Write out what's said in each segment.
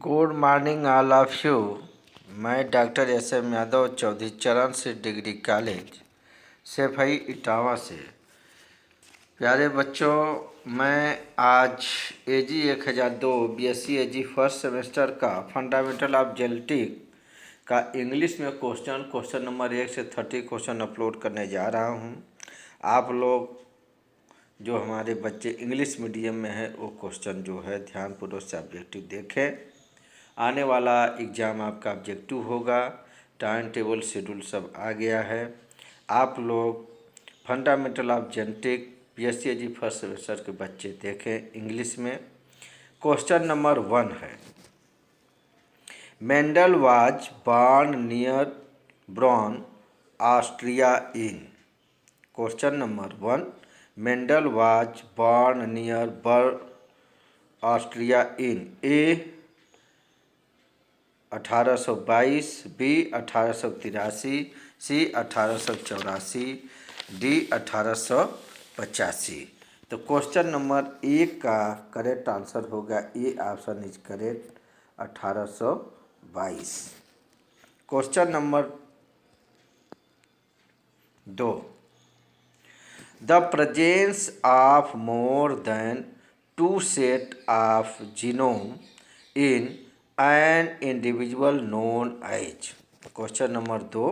Good morning all of you. मैं doctor SM. Yadav Chaudhary चरण Singh degree college Saifai Etawah से। प्यारे बच्चों, मैं आज AG 1002 BSc AG first semester का फंडामेंटल ऑफ जेनेटिक का इंग्लिश में क्वेश्चन नंबर 1 से 30 क्वेश्चन अपलोड करने जा रहा हूं। आप लोग जो हमारे बच्चे इंग्लिश मीडियम में हैं वो क्वेश्चन जो है ध्यानपूर्वक से ऑब्जेक्टिव देखें। आने वाला एग्ज़ाम आपका ऑब्जेक्टिव होगा। टाइम टेबल शेड्यूल सब आ गया है। आप लोग fundamental of genetic BSc AG first semester के बच्चे देखें इंग्लिश में। क्वेश्चन नंबर 1 है, Mendel was born near Brunn Austria in. Question number 1, Mendel was born near Brunn Austria in A 1822, B 1883, C 1884, D 1885। तो क्वेश्चन नंबर 1 का correct answer होगा A option is correct 1822। Question number 2, the presence of more than 2 set of genome in an individual known as। Question number 2,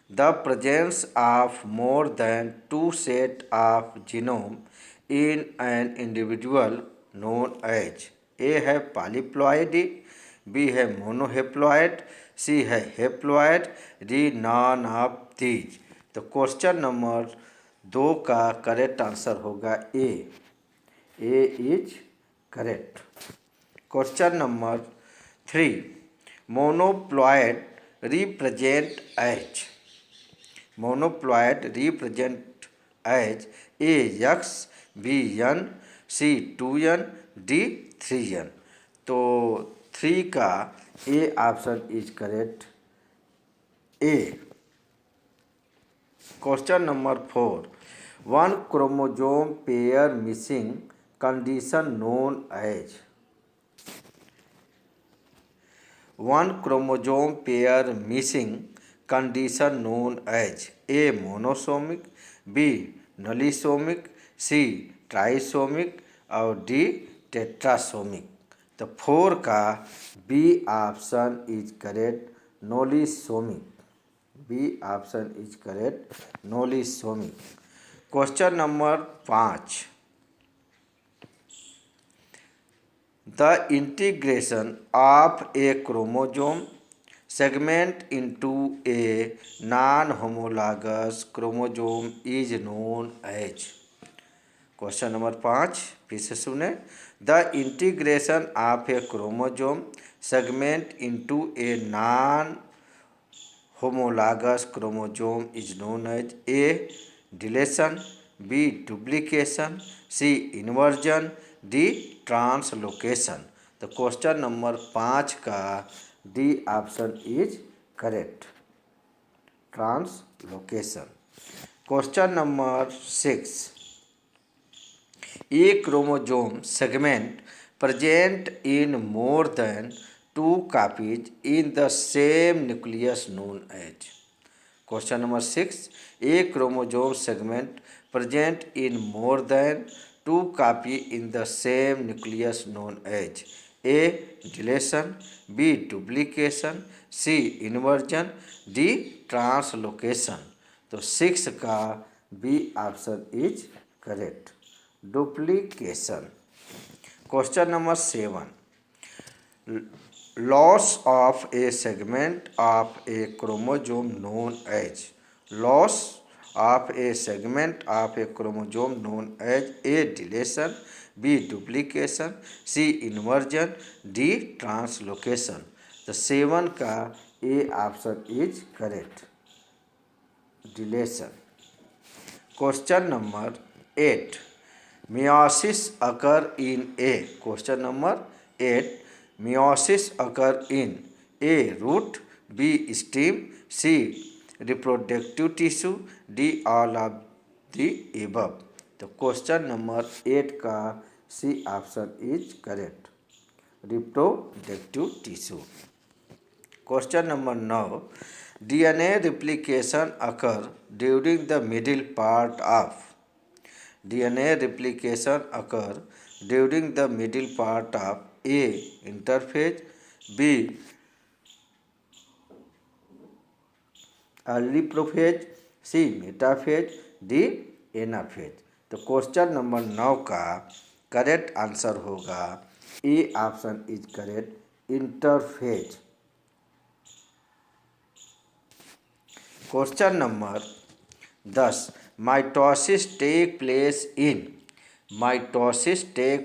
the presence of more than 2 set of genome in an individual known as. A है polyploidy, B है monohaploid, C है haploid, D none of these. तो question number 2 का correct answer होगा A is correct. Question number 3, मोनोप्लॉइड represent as. Monoploid represent as A X, B N, C 2n, D 3n। तो 3 का A option is correct A. Question number 4, one chromosome pair missing condition known as. One chromosome pair missing condition known as A monosomic, B nullisomic, C trisomic और D tetrasomic. तो 4 का B option is correct nullisomic. B option is correct nullisomic. Question number 5, the integration of a chromosome segment into a non-homologous chromosome is known as। Question number 5 फिर से सुने, the integration of a chromosome segment into a non homologous chromosome is known as A deletion, B duplication, C inversion, D translocation. तो question number 5 का D option is correct translocation. Question number 6, a chromosome segment present in more than 2 copies in the same nucleus known as। Question number 6, a chromosome segment present in more than 2 copies in the same nucleus known as A deletion, B duplication, C inversion, D translocation। तो 6 का B option is correct duplication. Question number 7, loss of a segment of a chromosome known as। loss of a segment of a chromosome known as A deletion, B duplication, C inversion, D translocation। तो 7 का A option is correct deletion. Question number 8, meiosis occur in A। Question number 8, meiosis occur in A root, B stem, C reproductive tissue, D all of the above। तो question number 8 का C option is correct reproductive tissue. Question number 9. DNA replication occur during the middle part of DNA replication occur during the middle part of A. Interphase, B. early prophase, C. Metaphase, D. Anaphase. तो question number 9 का correct answer होगा A option is correct, interphase. Question number 10. Mitosis take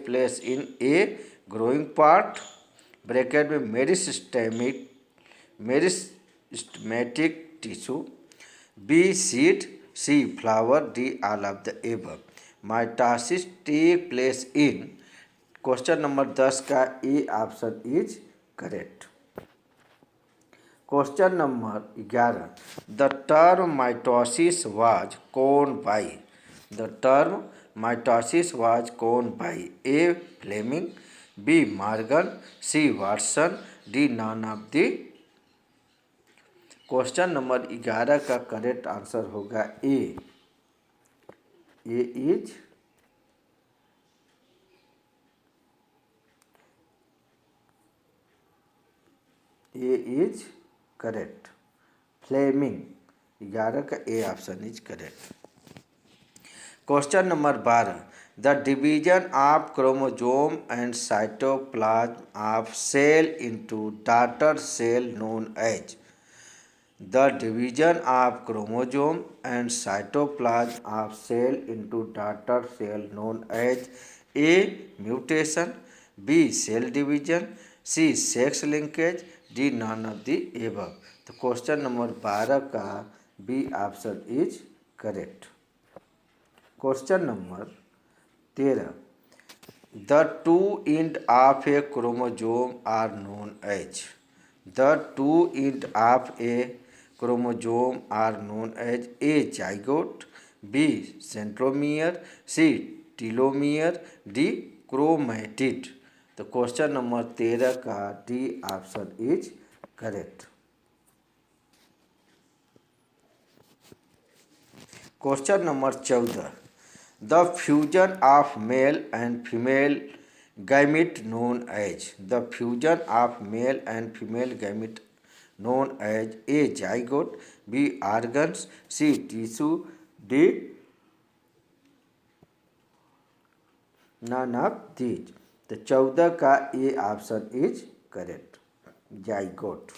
place in a growing part bracket में meristematic tissue, B seed, C flower, D all of the above. Mitosis take place in, question number 10 का A option is correct. Question number 11. The term mitosis was coined by, the term mitosis was coined by A. Fleming, B Morgan, C Watson, D none of the. Question number 11 का correct answer होगा A is correct. Fleming 11 का A option is correct. Question number 12. The division of chromosome and cytoplasm of cell into daughter cell known as, the division of chromosome and cytoplasm of cell into daughter cell known as A. Mutation, B cell division, C sex linkage, D none of the above. तो question number 12 का B option is correct. Question number 13. The two end of a chromosome are known as, the two end of a chromosome are known as A. Zygote, B centromere, C telomere, D chromatid. तो question number 13 का D option is correct. Question number 14. The fusion of male and female gamete known as, the fusion of male and female gamete known as A. Zygote, B organs, C tissue, D none of these. तो 14 का A option is correct, zygote.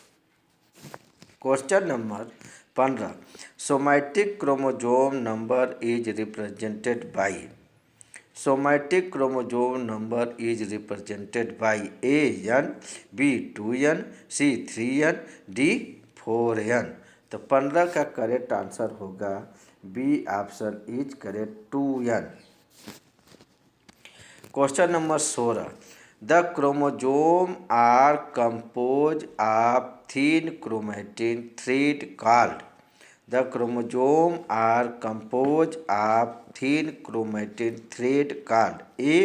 Question number 15. Somatic chromosome number is represented by, somatic chromosome number is represented by A. N, B 2n, C 3n, D 4n। तो 15 का correct answer होगा B option is correct, 2n। Question number 16. The chromosome are compose of thin chromatin thread called, the chromosome are composed of thin chromatin thread called A.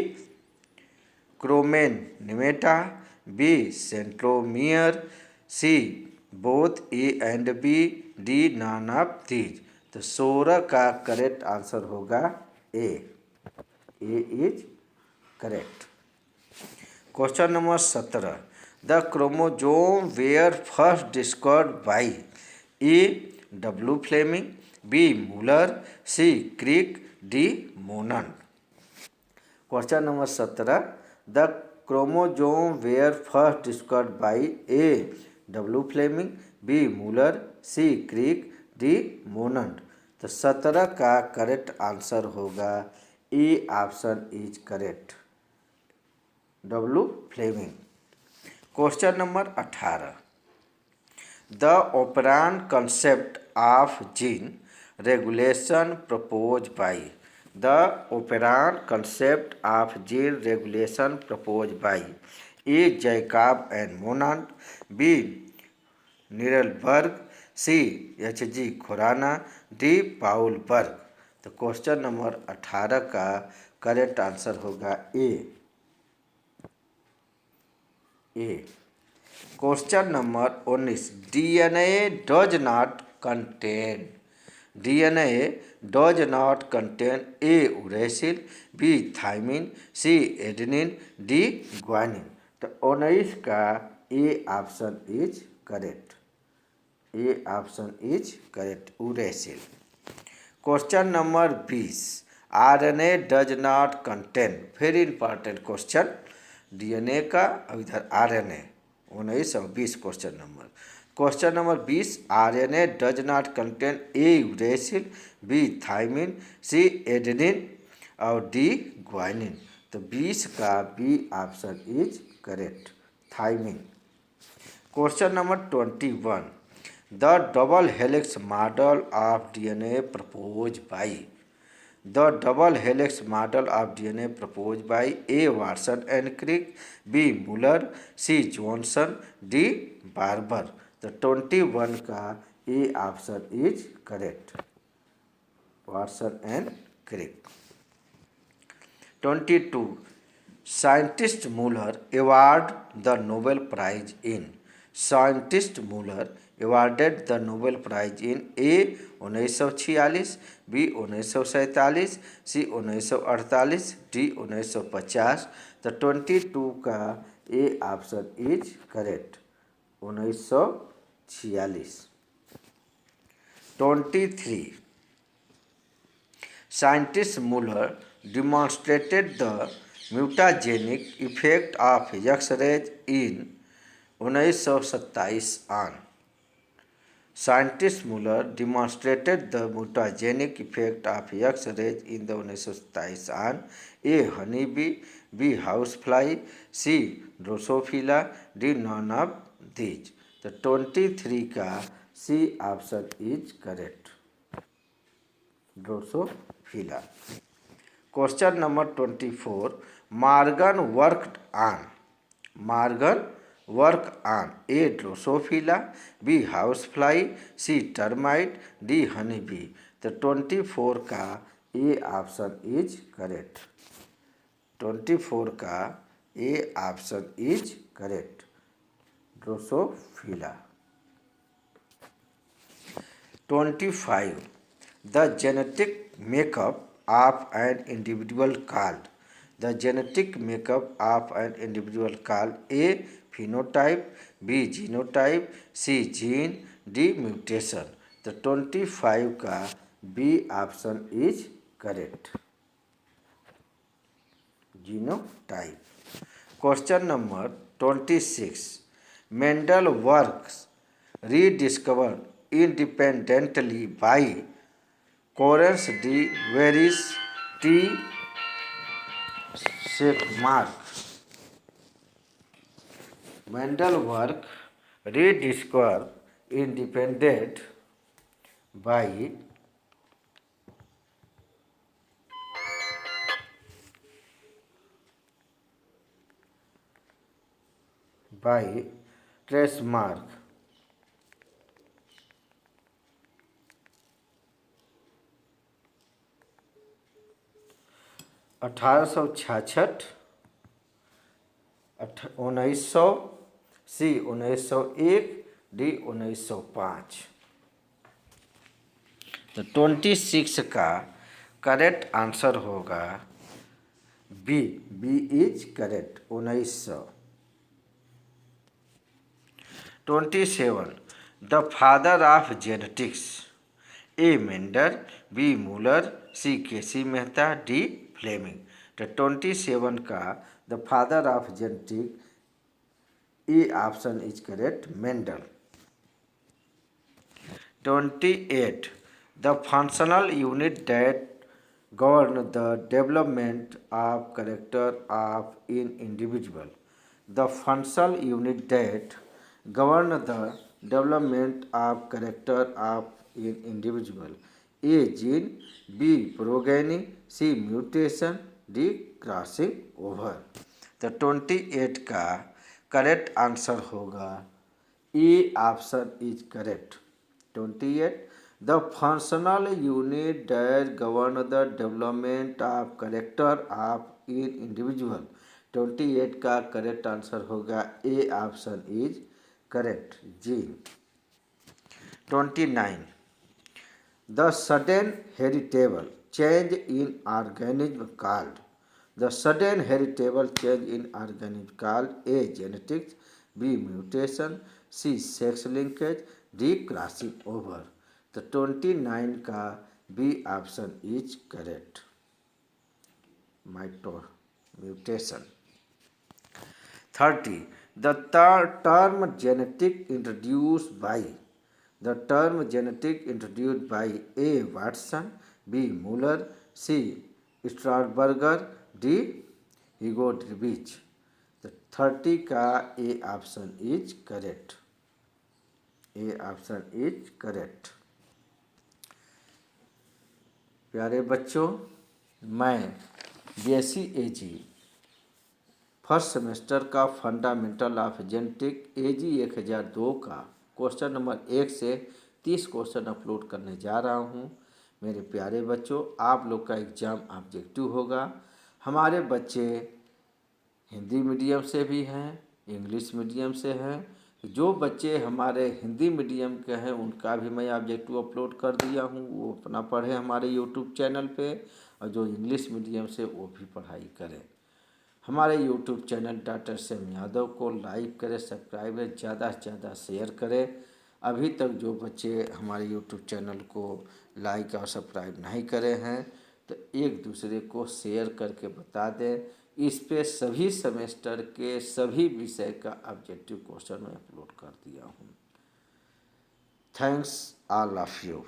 chromatinetta, B. centromere, C. both A and B, D. none of these। तो 16 का correct answer होगा A is correct. Question number 17. The chromosome were first discovered by A. W Flemming, B Muller, C Crick, D Monan. Question number 17. The chromosome were first discovered by A. W Flemming, B Muller, C Crick, D Monan. तो 17 का correct answer होगा A option is correct, W Flemming. Question number 18. The operant concept of gene regulation propose by, the operant concept of gene regulation propose by A. Jacob and Monod, B Nirenberg, C H.G. Khorana, D Paul Berg. तो question number 18 का correct answer होगा A A. Question number 19, DNA does not contain, DNA does not contain A uracil, B thymine, C adenine, D guanine. तो 19 का A option is correct, A option is correct, uracil. Question number 20, RNA does not contain, very important question, DNA का और इधर RNA, 19 और 20 question number. Question number 20, RNA does not contain A uracil, B thymine, C adenine और D guanine. तो 20 का B option is correct, thymine. Question number 21, the double helix model of DNA propose by, the double helix model of DNA propose by A Watson and Crick, B Muller, C Johnson, D Barber. तो 21 का A option is correct, Watson and Crick. 22, scientist Müller award the Nobel Prize in, scientist Müller awarded the Nobel Prize in A 1946, B 1947, C 1948, D 1950। तो 22 का A option is correct, 1946। 23, scientist Muller demonstrated the mutagenic effect of X-rays in 1927 on, scientist Muller demonstrated the mutagenic effect of X-rays in the 1927 on A honeybee, B housefly, C drosophila, D none of these। तो 23 का C option is correct, drosophila. Question number 24, Morgan worked on, Morgan work on A drosophila, B house fly, C termite, D honey bee. तो 24 का A option is correct, 24 का A option is correct, drosophila. 25, the genetic makeup of an individual called, the genetic makeup of an individual called A phenotype, B genotype, C gene, D mutation। तो 25 का B option is correct, genotype. Question number 26, Mendel works rediscovered independently by Lawrence D. Veris, T. Mark। Mendel work rediscovered independent by Tracemark। 1866, 1900, C 1901, D 1905। तो 26 का correct answer होगा B, B is correct, 1900। 27, the father of genetics, A Mendel, B Muller, C KC Mehta, D Fleming. तो 27 का the father of genetic, A option is correct, Mendel. 28, the functional unit that govern the development of character of an individual, the functional unit that govern the development of character of an individual, A gene, B progeny, C mutation, D crossing over। तो 28 का correct answer होगा A option is correct, 28, the functional unit that govern the development of character of an individual 28 का correct answer होगा A option is correct जी। 29 the sudden heritable change in organism called the sudden heritable change in organism called A genetics, B mutation, C sex linkage, D crossing over. तो 29 का B option is correct, माइटो mutation. 30 the term genetic introduced by the term genetic introduced by A. Watson, B. Muller, C. Strasburger, D. Hugo Drevich। the 30 का A option is correct, A option is correct. प्यारे बच्चों, मैं BSc first semester का fundamental of genetic AG 1002 का question number 1 से 30 question upload करने जा रहा हूं। मेरे प्यारे बच्चों, आप लोग का एग्ज़ाम ऑब्जेक्टिव होगा। हमारे बच्चे हिंदी मीडियम से भी हैं, इंग्लिश मीडियम से हैं। जो बच्चे हमारे हिंदी मीडियम के हैं उनका भी मैं ऑब्जेक्टिव अपलोड कर दिया हूं, वो अपना पढ़ें हमारे यूट्यूब चैनल पे, और जो इंग्लिश मीडियम से वो भी पढ़ाई करें। हमारे YouTube channel doctor SM Yadav को लाइक करें, सब्सक्राइब करें, ज़्यादा से ज़्यादा शेयर करें। अभी तक जो बच्चे हमारे यूट्यूब चैनल को लाइक और सब्सक्राइब नहीं करे हैं तो एक दूसरे को शेयर करके बता दें। इस पे सभी सेमेस्टर के सभी विषय का ऑब्जेक्टिव क्वेश्चन मैं अपलोड कर दिया हूँ। Thanks all of you.